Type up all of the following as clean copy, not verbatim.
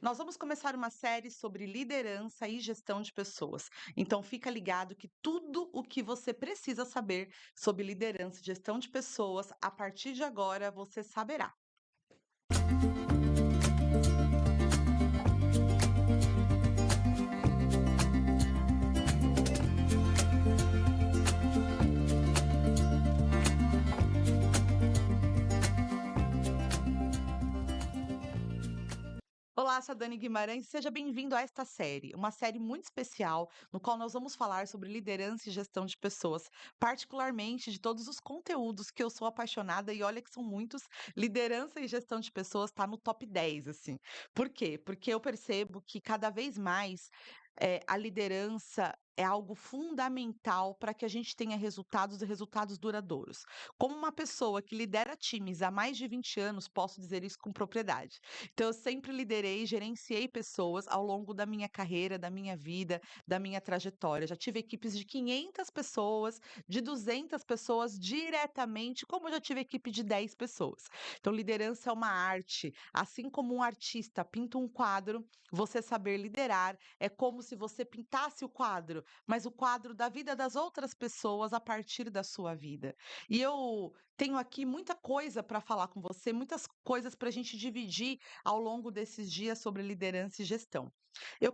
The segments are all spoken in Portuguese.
Nós vamos começar uma série sobre liderança e gestão de pessoas. Então fica ligado que tudo o que você precisa saber sobre liderança e gestão de pessoas, a partir de agora você saberá. Olá, sou a Dani Guimarães, seja bem-vindo a esta série, uma série muito especial, no qual nós vamos falar sobre liderança e gestão de pessoas, particularmente de todos os conteúdos que eu sou apaixonada, e olha que são muitos, liderança e gestão de pessoas está no top 10, assim. Por quê? Porque eu percebo que cada vez mais a liderança é algo fundamental para que a gente tenha resultados e resultados duradouros. Como uma pessoa que lidera times há mais de 20 anos, posso dizer isso com propriedade. Então, eu sempre liderei e gerenciei pessoas ao longo da minha carreira, da minha vida, da minha trajetória. Já tive equipes de 500 pessoas, de 200 pessoas diretamente, como eu já tive equipe de 10 pessoas. Então, liderança é uma arte. Assim como um artista pinta um quadro, você saber liderar é como se você pintasse o quadro, mas o quadro da vida das outras pessoas a partir da sua vida. E eu tenho aqui muita coisa para falar com você, muitas coisas para a gente dividir ao longo desses dias sobre liderança e gestão. Eu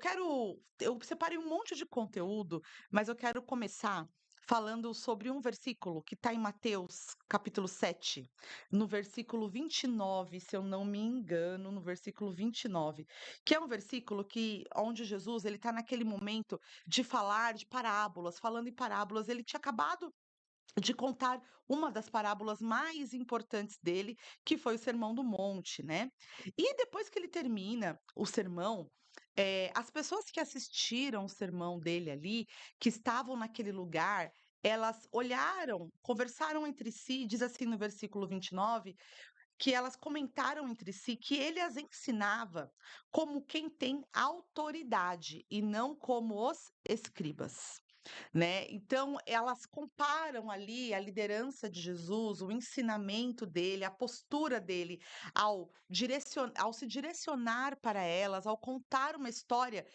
separei um monte de conteúdo, mas eu quero começar falando sobre um versículo que está em Mateus, capítulo 7, no versículo 29, se eu não me engano, no versículo 29, que é um versículo que onde Jesus ele está naquele momento de falar de parábolas, falando em parábolas, ele tinha acabado de contar uma das parábolas mais importantes dele, que foi o Sermão do Monte, né. E depois que ele termina o sermão, as pessoas que assistiram o sermão dele ali, que estavam naquele lugar, elas olharam, conversaram entre si, diz assim no versículo 29, que elas comentaram entre si que ele as ensinava como quem tem autoridade e não como os escribas. Né, então elas comparam ali a liderança de Jesus, o ensinamento dele, a postura dele ao se direcionar para elas, ao contar uma história,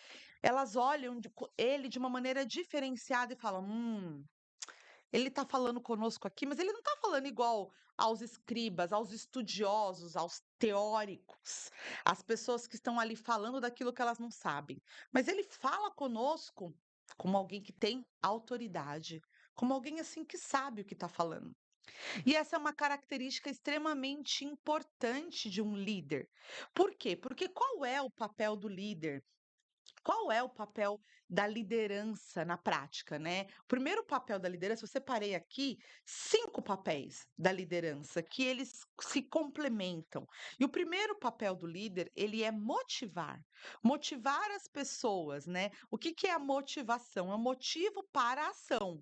elas olham ele de uma maneira diferenciada e falam: ele está falando conosco aqui, mas ele não está falando igual aos escribas, aos estudiosos, aos teóricos, às pessoas que estão ali falando daquilo que elas não sabem. Mas ele fala conosco como alguém que tem autoridade, como alguém assim que sabe o que está falando. E essa é uma característica extremamente importante de um líder. Por quê? Porque qual é o papel do líder? Qual é o papel da liderança na prática, né? O primeiro papel da liderança, eu separei aqui 5 papéis da liderança, que eles se complementam. E o primeiro papel do líder, ele é motivar. Motivar as pessoas, né? O que que é a motivação? É um motivo para a ação.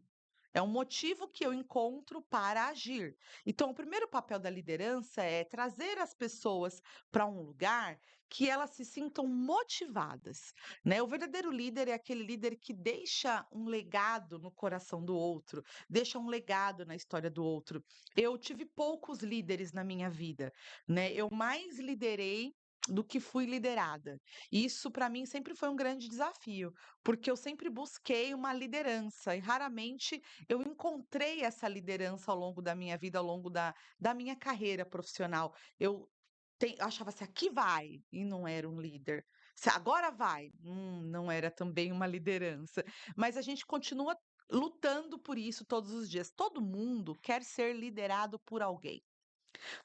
É um motivo que eu encontro para agir. Então, o primeiro papel da liderança é trazer as pessoas para um lugar que elas se sintam motivadas, né? O verdadeiro líder é aquele líder que deixa um legado no coração do outro, deixa um legado na história do outro. Eu tive poucos líderes na minha vida, né? Eu mais liderei do que fui liderada. E isso para mim sempre foi um grande desafio, porque eu sempre busquei uma liderança e raramente eu encontrei essa liderança ao longo da minha vida, ao longo da minha carreira profissional. Eu achava assim: "Aqui vai", e não era um líder. Se agora vai, não era também uma liderança. Mas a gente continua lutando por isso todos os dias. Todo mundo quer ser liderado por alguém.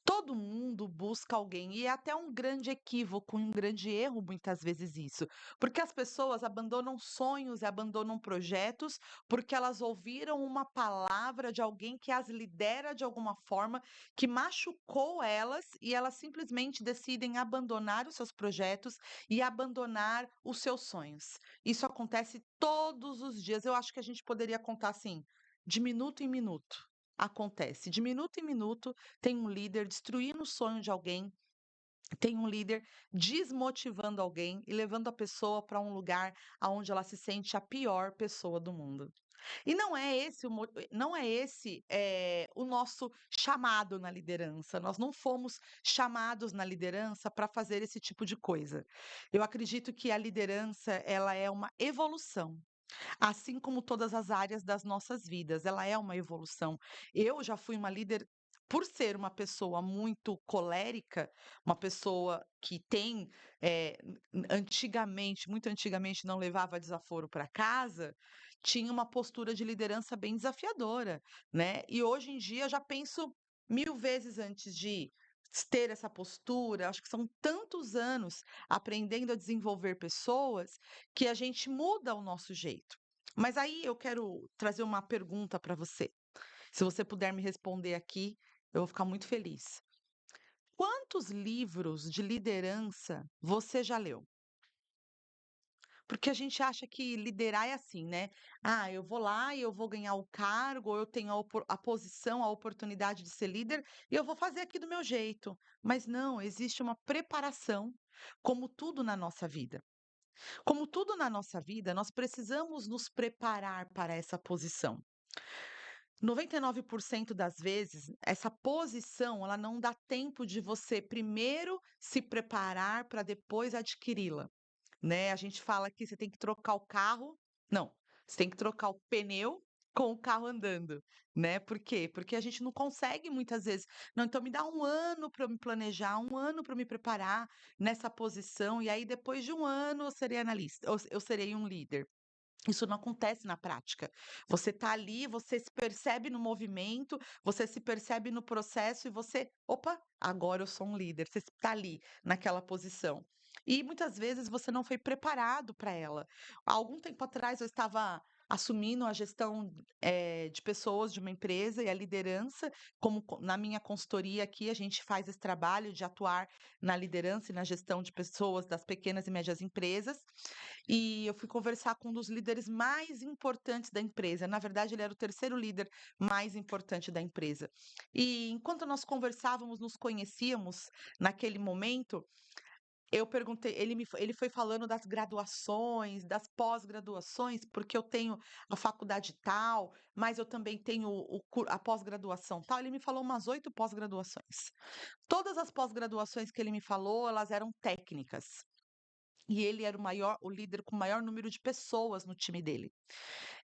Todo mundo busca alguém, e é até um grande equívoco, um grande erro muitas vezes isso, porque as pessoas abandonam sonhos e abandonam projetos, porque elas ouviram uma palavra de alguém que as lidera de alguma forma, que machucou elas, e elas simplesmente decidem abandonar os seus projetos e abandonar os seus sonhos. Isso acontece todos os dias, eu acho que a gente poderia contar assim, de minuto em minuto. Acontece, de minuto em minuto tem um líder destruindo o sonho de alguém, tem um líder desmotivando alguém e levando a pessoa para um lugar aonde ela se sente a pior pessoa do mundo. E não é esse, o nosso chamado na liderança, nós não fomos chamados na liderança para fazer esse tipo de coisa. Eu acredito que a liderança, ela é uma evolução. Assim como todas as áreas das nossas vidas, ela é uma evolução. Eu já fui uma líder por ser uma pessoa muito colérica, uma pessoa que tem, antigamente, muito antigamente, não levava desaforo para casa, tinha uma postura de liderança bem desafiadora, né. E hoje em dia eu já penso 1000 vezes antes de ter essa postura, acho que são tantos anos aprendendo a desenvolver pessoas, que a gente muda o nosso jeito. Mas aí eu quero trazer uma pergunta para você. Se você puder me responder aqui, eu vou ficar muito feliz. Quantos livros de liderança você já leu? Porque a gente acha que liderar é assim, né? Ah, eu vou lá e eu vou ganhar o cargo, ou eu tenho a posição, a oportunidade de ser líder, e eu vou fazer aqui do meu jeito. Mas não, existe uma preparação, como tudo na nossa vida. Como tudo na nossa vida, nós precisamos nos preparar para essa posição. 99% das vezes, essa posição, ela não dá tempo de você primeiro se preparar para depois adquiri-la, né. A gente fala que você tem que trocar o carro não, você tem que trocar o pneu com o carro andando, né. Por quê? Porque a gente não consegue muitas vezes: "Não, então me dá um ano para eu me planejar, um ano para eu me preparar nessa posição, e aí depois de um ano eu serei analista, eu serei um líder". Isso não acontece na prática. Você tá ali, você se percebe no movimento, você se percebe no processo e você: "Opa, agora eu sou um líder". Você está ali, naquela posição. E muitas vezes você não foi preparado para ela. Há algum tempo atrás eu estava assumindo a gestão, de pessoas de uma empresa e a liderança, como na minha consultoria aqui, a gente faz esse trabalho de atuar na liderança e na gestão de pessoas das pequenas e médias empresas. E eu fui conversar com um dos líderes mais importantes da empresa. Na verdade, ele era o terceiro líder mais importante da empresa. E enquanto nós conversávamos, nos conhecíamos naquele momento, eu perguntei, ele foi falando das graduações, das pós-graduações, porque eu tenho a faculdade tal, mas eu também tenho a pós-graduação tal. Ele me falou umas 8 pós-graduações. Todas as pós-graduações que ele me falou, elas eram técnicas. E ele era o líder com o maior número de pessoas no time dele.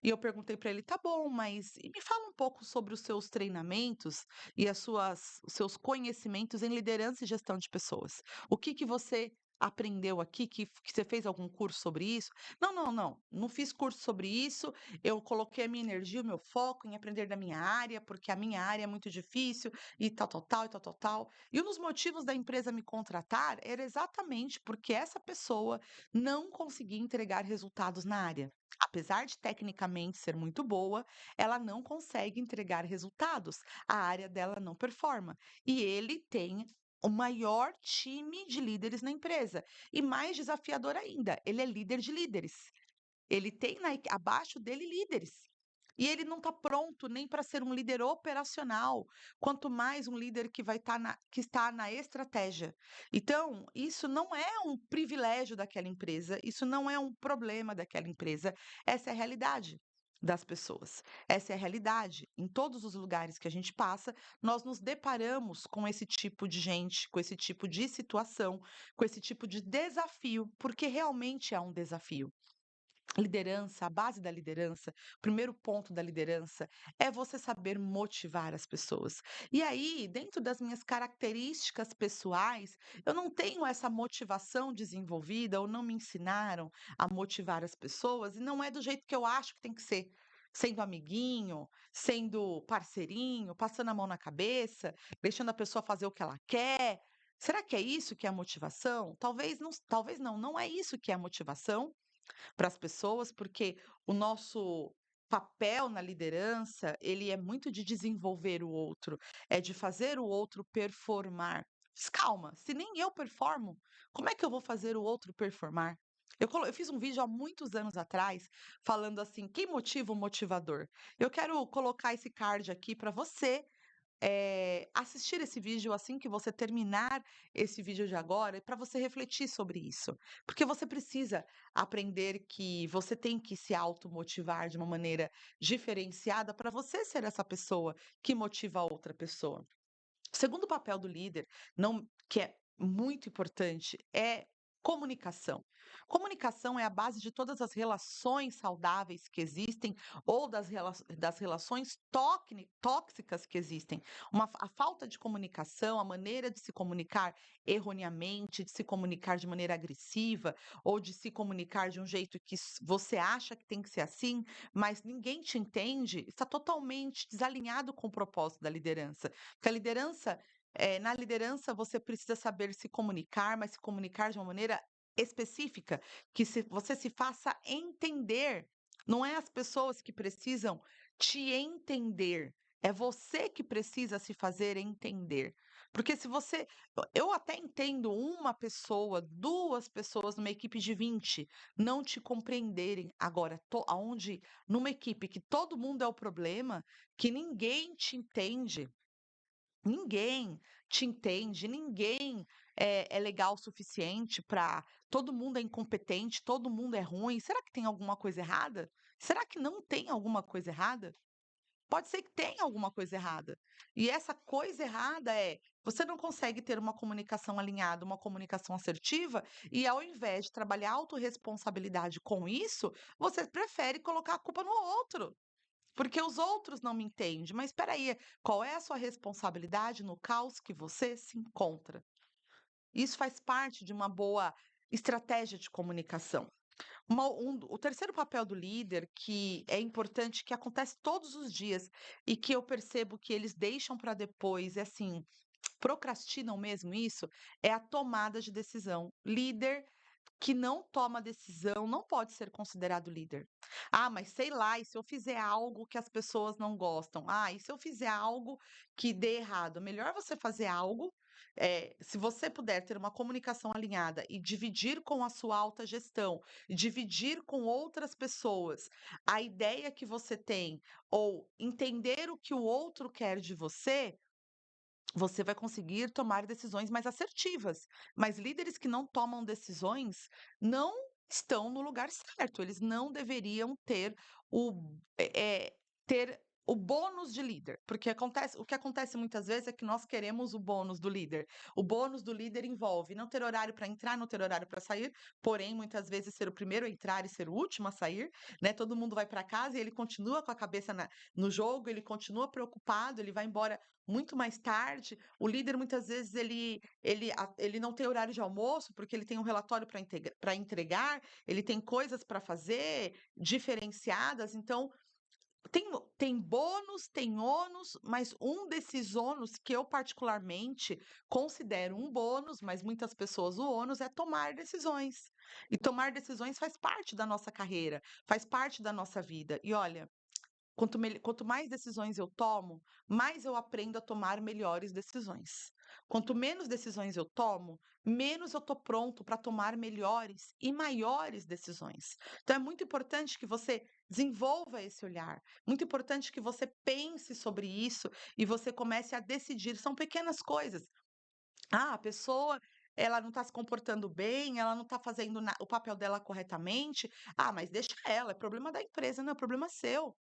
E eu perguntei para ele: "Tá bom, mas me fala um pouco sobre os seus treinamentos e os seus conhecimentos em liderança e gestão de pessoas. O que que você aprendeu aqui, que você fez algum curso sobre isso?". "Não, não, não, não fiz curso sobre isso, eu coloquei a minha energia, o meu foco em aprender da minha área, porque a minha área é muito difícil e tal, tal, tal, e tal, tal, tal". E um dos motivos da empresa me contratar era exatamente porque essa pessoa não conseguia entregar resultados na área. Apesar de tecnicamente ser muito boa, ela não consegue entregar resultados. A área dela não performa. E ele tem o maior time de líderes na empresa. E mais desafiador ainda, ele é líder de líderes. Ele tem abaixo dele líderes. E ele não está pronto nem para ser um líder operacional, quanto mais um líder que vai estar que está na estratégia. Então, isso não é um privilégio daquela empresa, isso não é um problema daquela empresa, essa é a realidade das pessoas. Essa é a realidade. Em todos os lugares que a gente passa, nós nos deparamos com esse tipo de gente, com esse tipo de situação, com esse tipo de desafio, porque realmente é um desafio. Liderança, a base da liderança, o primeiro ponto da liderança é você saber motivar as pessoas. E aí, dentro das minhas características pessoais, eu não tenho essa motivação desenvolvida ou não me ensinaram a motivar as pessoas, e não é do jeito que eu acho que tem que ser. Sendo amiguinho, sendo parceirinho, passando a mão na cabeça, deixando a pessoa fazer o que ela quer. Será que é isso que é a motivação? Talvez não, não é isso que é a motivação para as pessoas, porque o nosso papel na liderança, ele é muito de desenvolver o outro, é de fazer o outro performar. Mas calma, se nem eu performo, como é que eu vou fazer o outro performar? Eu fiz um vídeo há muitos anos atrás falando assim: quem motiva o motivador? Eu quero colocar esse card aqui para você assistir esse vídeo assim que você terminar esse vídeo de agora, para você refletir sobre isso. Porque você precisa aprender que você tem que se automotivar de uma maneira diferenciada para você ser essa pessoa que motiva a outra pessoa. O segundo papel do líder, não que é muito importante, é comunicação. Comunicação é a base de todas as relações saudáveis que existem ou das relações tóxicas que existem. A falta de comunicação, a maneira de se comunicar erroneamente, de se comunicar de maneira agressiva ou de se comunicar de um jeito que você acha que tem que ser assim, mas ninguém te entende, está totalmente desalinhado com o propósito da liderança. Porque a liderança, na liderança você precisa saber se comunicar, mas se comunicar de uma maneira específica, que você se faça entender. Não é as pessoas que precisam te entender, é você que precisa se fazer entender. Porque se você eu até entendo uma pessoa, 2 pessoas numa equipe de 20 não te compreenderem. Agora, aonde numa equipe que todo mundo é o problema, que ninguém te entende, ninguém te entende, ninguém é legal o suficiente para todo mundo é incompetente, todo mundo é ruim. Será que tem alguma coisa errada? Será que não tem alguma coisa errada? Pode ser que tenha alguma coisa errada. E essa coisa errada é, você não consegue ter uma comunicação alinhada, uma comunicação assertiva, e ao invés de trabalhar a autorresponsabilidade com isso, você prefere colocar a culpa no outro. Porque os outros não me entendem. Mas espera aí, qual é a sua responsabilidade no caos que você se encontra? Isso faz parte de uma boa estratégia de comunicação. O terceiro papel do líder, que é importante, que acontece todos os dias e que eu percebo que eles deixam para depois, é assim, procrastinam mesmo isso, é a tomada de decisão. Líder que não toma decisão não pode ser considerado líder. Ah, mas sei lá, e se eu fizer algo que as pessoas não gostam? Ah, e se eu fizer algo que dê errado? Melhor você fazer algo, se você puder ter uma comunicação alinhada e dividir com a sua alta gestão, dividir com outras pessoas a ideia que você tem, ou entender o que o outro quer de você, você vai conseguir tomar decisões mais assertivas. Mas líderes que não tomam decisões não estão no lugar certo. Eles não deveriam ter o bônus de líder, porque o que acontece muitas vezes é que nós queremos o bônus do líder. O bônus do líder envolve não ter horário para entrar, não ter horário para sair, porém muitas vezes ser o primeiro a entrar e ser o último a sair, né? Todo mundo vai para casa e ele continua com a cabeça no jogo, ele continua preocupado, ele vai embora muito mais tarde. O líder muitas vezes ele não tem horário de almoço, porque ele tem um relatório para entregar, ele tem coisas para fazer diferenciadas, então tem bônus, tem ônus, mas um desses ônus que eu particularmente considero um bônus, mas muitas pessoas o ônus é tomar decisões. E tomar decisões faz parte da nossa carreira, faz parte da nossa vida. E olha, quanto mais decisões eu tomo, mais eu aprendo a tomar melhores decisões. Quanto menos decisões eu tomo, menos eu estou pronto para tomar melhores e maiores decisões. Então é muito importante que você desenvolva esse olhar, muito importante que você pense sobre isso e você comece a decidir. São pequenas coisas. Ah, a pessoa, ela não está se comportando bem, ela não está fazendo o papel dela corretamente. Ah, mas deixa ela, é problema da empresa, não é problema seu.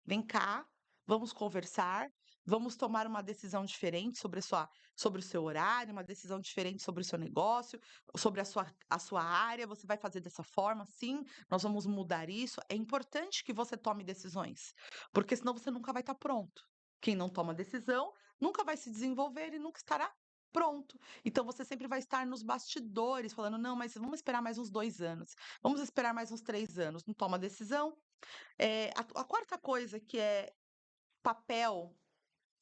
Vem cá, vamos conversar, vamos tomar uma decisão diferente sobre o seu horário, uma decisão diferente sobre o seu negócio, sobre a sua área. Você vai fazer dessa forma? Sim, nós vamos mudar isso. É importante que você tome decisões, porque senão você nunca vai estar pronto. Quem não toma decisão nunca vai se desenvolver e nunca estará pronto. Então você sempre vai estar nos bastidores falando: não, mas vamos esperar mais uns 2 anos, vamos esperar mais uns 3 anos. Não toma decisão. A quarta coisa que é papel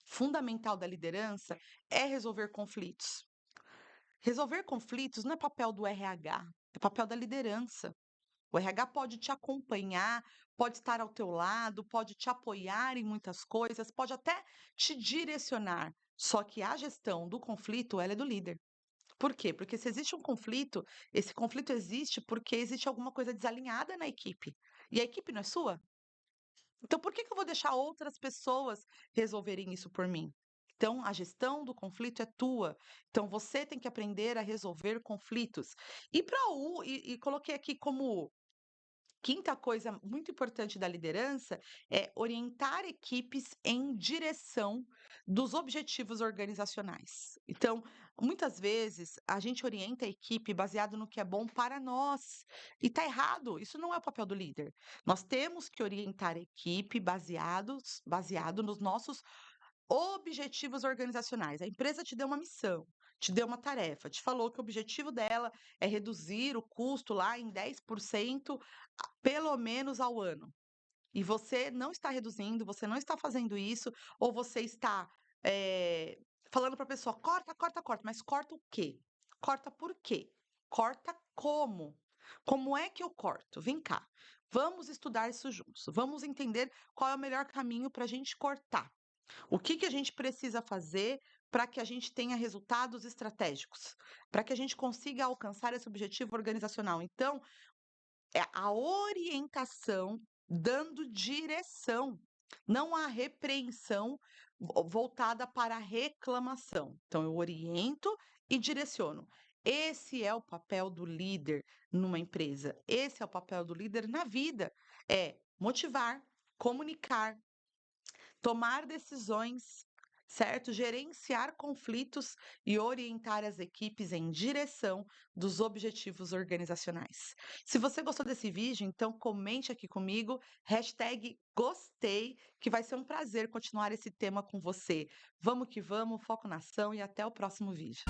fundamental da liderança é resolver conflitos. Resolver conflitos não é papel do RH, é papel da liderança. O RH pode te acompanhar, pode estar ao teu lado, pode te apoiar em muitas coisas, pode até te direcionar. Só que a gestão do conflito, ela é do líder. Por quê? Porque se existe um conflito, esse conflito existe porque existe alguma coisa desalinhada na equipe. E a equipe não é sua? Então por que que eu vou deixar outras pessoas resolverem isso por mim? Então, a gestão do conflito é tua. Então, você tem que aprender a resolver conflitos. E coloquei aqui como quinta coisa muito importante da liderança é orientar equipes em direção dos objetivos organizacionais. Então, muitas vezes a gente orienta a equipe baseado no que é bom para nós. E está errado, isso não é o papel do líder. Nós temos que orientar a equipe baseado nos nossos objetivos organizacionais. A empresa te deu uma missão, te deu uma tarefa, te falou que o objetivo dela é reduzir o custo lá em 10%, pelo menos ao ano. E você não está reduzindo, você não está fazendo isso, ou você está eh, falando para a pessoa: corta, corta, corta, mas corta o quê? Corta por quê? Corta como? Como é que eu corto? Vem cá, vamos estudar isso juntos. Vamos entender qual é o melhor caminho para a gente cortar. O que que a gente precisa fazer para que a gente tenha resultados estratégicos, para que a gente consiga alcançar esse objetivo organizacional. Então, é a orientação dando direção, não a repreensão voltada para a reclamação. Então, eu oriento e direciono. Esse é o papel do líder numa empresa. Esse é o papel do líder na vida. É motivar, comunicar, tomar decisões, certo? Gerenciar conflitos e orientar as equipes em direção dos objetivos organizacionais. Se você gostou desse vídeo, então comente aqui comigo, hashtag gostei, que vai ser um prazer continuar esse tema com você. Vamos que vamos, foco na ação e até o próximo vídeo.